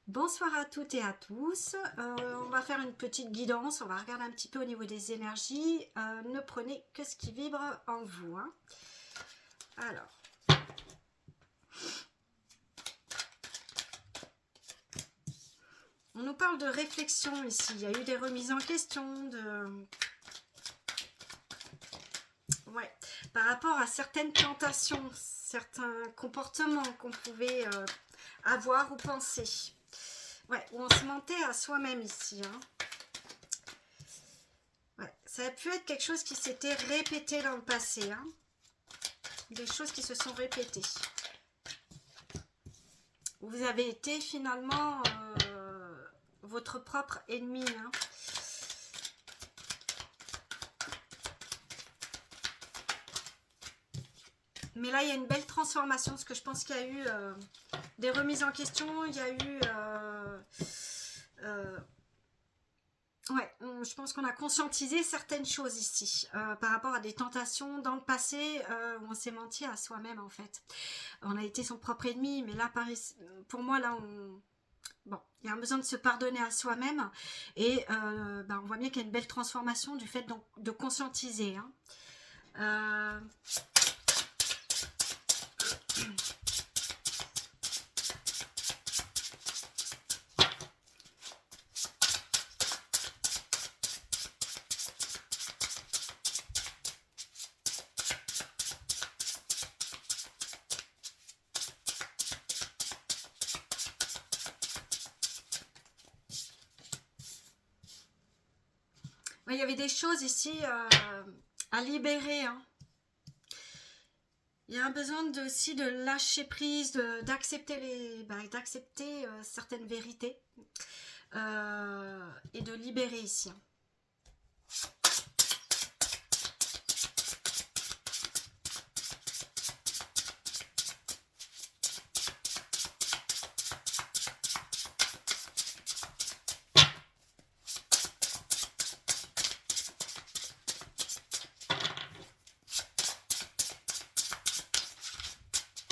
Bonsoir à toutes et à tous. On va faire une petite guidance. On va regarder un petit peu au niveau des énergies. Ne prenez que ce qui vibre en vous, hein. Alors, on nous parle de réflexion ici. Il y a eu des remises en question ouais, par rapport à certaines tentations, certains comportements qu'on pouvait avoir ou penser. Ouais, où on se mentait à soi-même ici, hein. Ouais, ça a pu être quelque chose qui s'était répété dans le passé, hein. Des choses qui se sont répétées. Vous avez été finalement votre propre ennemi, hein. Mais là, il y a une belle transformation, parce que je pense qu'il y a eu des remises en question, il y a eu... ouais, je pense qu'on a conscientisé certaines choses ici, par rapport à des tentations dans le passé, où on s'est menti à soi-même, en fait. On a été son propre ennemi, mais là, pour moi, là, bon, il y a un besoin de se pardonner à soi-même, et on voit bien qu'il y a une belle transformation du fait de conscientiser, hein. Il y avait des choses ici à libérer, hein. Il y a un besoin aussi de lâcher prise, d'accepter certaines vérités et de libérer ici.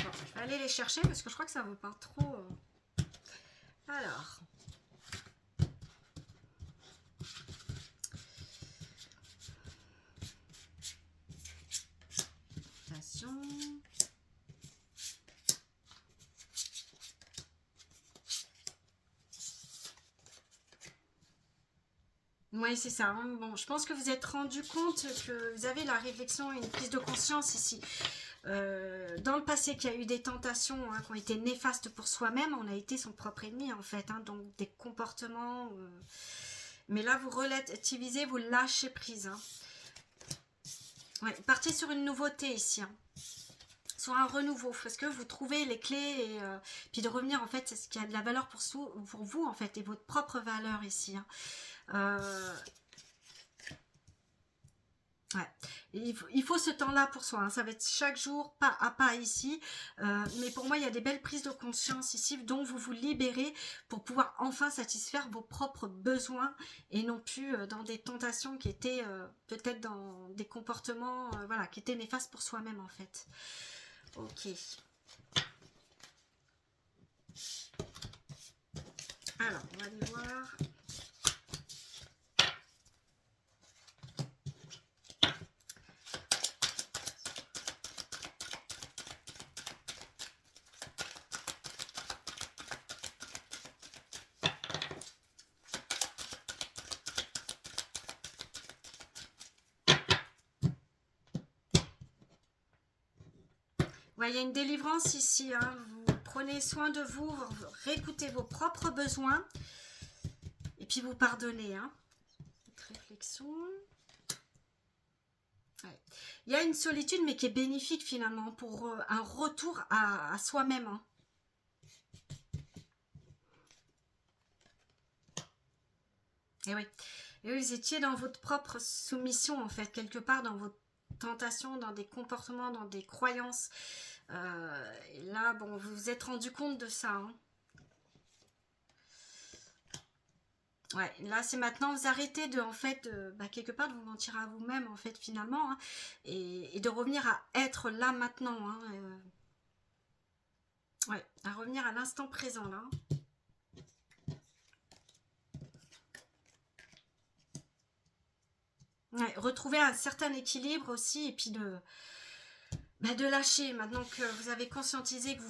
Bon, je vais aller les chercher parce que je crois que ça ne vaut pas trop. Alors. Attention. Oui, c'est ça, hein. Bon, je pense que vous êtes rendu compte que vous avez la réflexion et une prise de conscience ici. Dans le passé, qu'il y a eu des tentations, hein, qui ont été néfastes pour soi-même, on a été son propre ennemi, en fait, hein, donc des comportements. Mais là, vous relativisez, vous lâchez prise, hein. Ouais, partez sur une nouveauté ici, hein. Sur un renouveau, parce que vous trouvez les clés et puis de revenir, en fait, c'est ce qui a de la valeur pour vous, en fait, et votre propre valeur ici, hein. Ouais. Il faut ce temps-là pour soi, hein. Ça va être chaque jour, pas à pas ici. Mais pour moi, il y a des belles prises de conscience ici dont vous vous libérez pour pouvoir enfin satisfaire vos propres besoins et non plus dans des tentations qui étaient peut-être dans des comportements voilà, qui étaient néfastes pour soi-même, en fait. Ok. Alors, on va aller voir. Ouais, il y a une délivrance ici, hein. Vous prenez soin de vous, vous réécoutez vos propres besoins et puis vous pardonnez, hein. Cette réflexion. Ouais. Il y a une solitude, mais qui est bénéfique finalement pour un retour à soi-même, hein. Et oui. Et oui, vous étiez dans votre propre soumission, en fait, quelque part dans vos tentations, dans des comportements, dans des croyances. Et là, bon, vous vous êtes rendu compte de ça, hein. Ouais, là c'est maintenant, vous arrêtez de, en fait, quelque part de vous mentir à vous-même, en fait, finalement, hein, et de revenir à être là maintenant, hein, ouais, à revenir à l'instant présent, là. retrouver un certain équilibre aussi, et puis de lâcher, maintenant que vous avez conscientisé que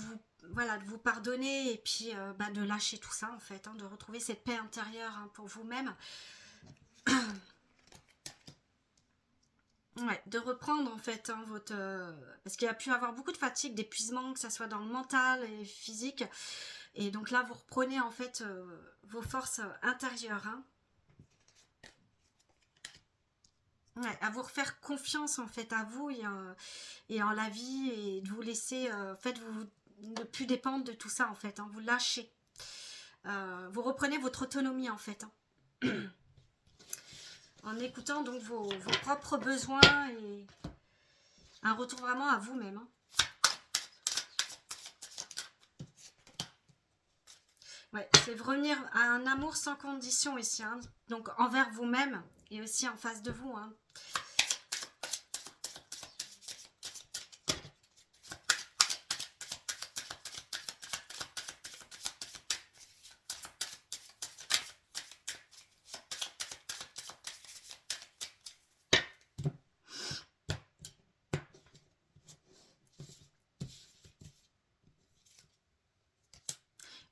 voilà, de vous pardonner, et puis de lâcher tout ça en fait, hein, de retrouver cette paix intérieure, hein, pour vous-même. Ouais, de reprendre en fait, hein, votre... parce qu'il y a pu avoir beaucoup de fatigue, d'épuisement, que ça soit dans le mental et physique. Et donc là, vous reprenez en fait vos forces intérieures. Hein. Ouais, à vous refaire confiance en fait à vous et en la vie, et de vous laisser en fait ne plus dépendre de tout ça en fait. Hein, vous lâchez. Vous reprenez votre autonomie en fait. Hein. En écoutant donc vos propres besoins et un retour vraiment à vous-même. Hein. Ouais, c'est revenir à un amour sans condition ici, hein. Donc envers vous-même et aussi en face de vous. Hein.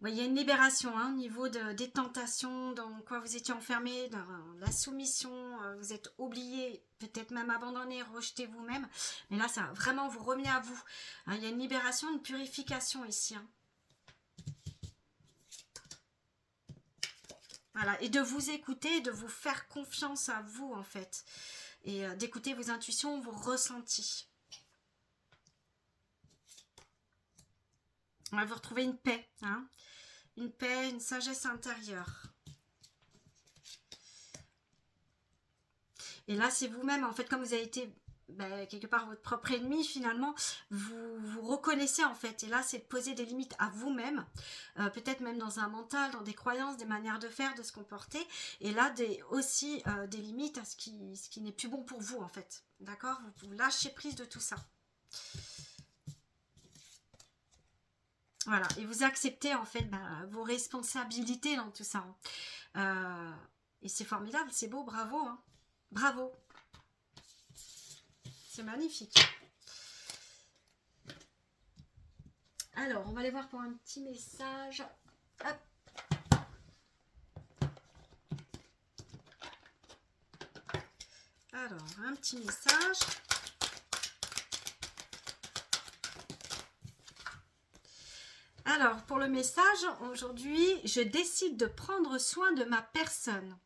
Ouais, il y a une libération, hein, au niveau des tentations, dans quoi vous étiez enfermé, dans la soumission, vous êtes oublié, peut-être même abandonné, rejeté vous-même. Mais là, ça vraiment vous revenez à vous. Hein, il y a une libération, une purification ici. Hein. Voilà, et de vous écouter, de vous faire confiance à vous en fait. Et d'écouter vos intuitions, vos ressentis. On va vous retrouver une paix, hein. Une paix, une sagesse intérieure. Et là, c'est vous-même, en fait, comme vous avez été quelque part votre propre ennemi, finalement, vous reconnaissez, en fait. Et là, c'est de poser des limites à vous-même, peut-être même dans un mental, dans des croyances, des manières de faire, de se comporter. Et là, aussi des limites à ce qui n'est plus bon pour vous, en fait. D'accord? Vous lâchez prise de tout ça. Voilà, et vous acceptez en fait vos responsabilités dans tout ça. Et c'est formidable, c'est beau, bravo. Hein. Bravo. C'est magnifique. Alors, on va aller voir pour un petit message. Hop. Alors, un petit message. Alors, pour le message, aujourd'hui, je décide de prendre soin de ma personne.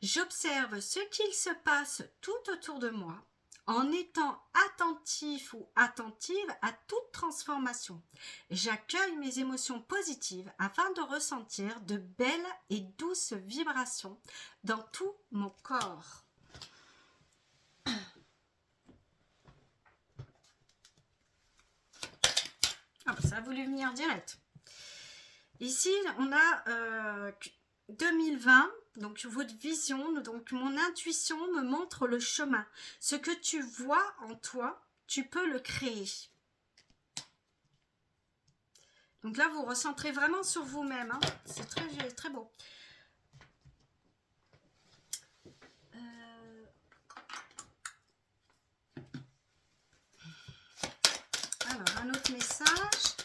J'observe ce qu'il se passe tout autour de moi en étant attentif ou attentive à toute transformation. J'accueille mes émotions positives afin de ressentir de belles et douces vibrations dans tout mon corps. Ah, ça a voulu venir direct. Ici, on a 2020, donc votre vision, donc mon intuition me montre le chemin. Ce que tu vois en toi, tu peux le créer. Donc là, vous recentrez vraiment sur vous-même. Hein. C'est très, très beau. Alors, un autre message.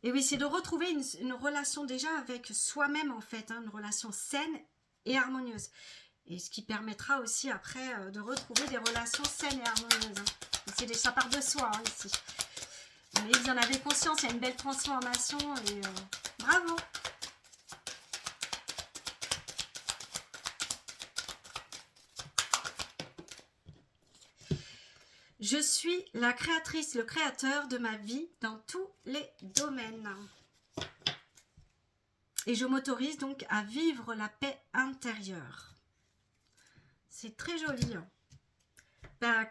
Et oui, c'est de retrouver une relation déjà avec soi-même en fait, hein, une relation saine et harmonieuse. Et ce qui permettra aussi après de retrouver des relations saines et harmonieuses. Hein. Ça part de soi hein, ici. Mais vous en avez conscience, il y a une belle transformation et bravo. Je suis la créatrice, le créateur de ma vie dans tous les domaines. Et je m'autorise donc à vivre la paix intérieure. C'est très joli.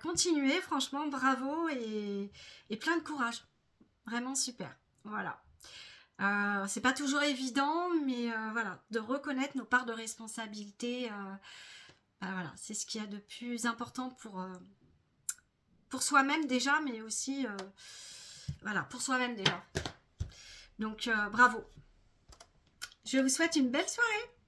Continuez, franchement, bravo et plein de courage. Vraiment super. Voilà. C'est pas toujours évident, mais voilà, de reconnaître nos parts de responsabilité. Voilà, c'est ce qu'il y a de plus important pour soi-même déjà, mais aussi voilà, pour soi-même déjà. Donc, bravo. Je vous souhaite une belle soirée.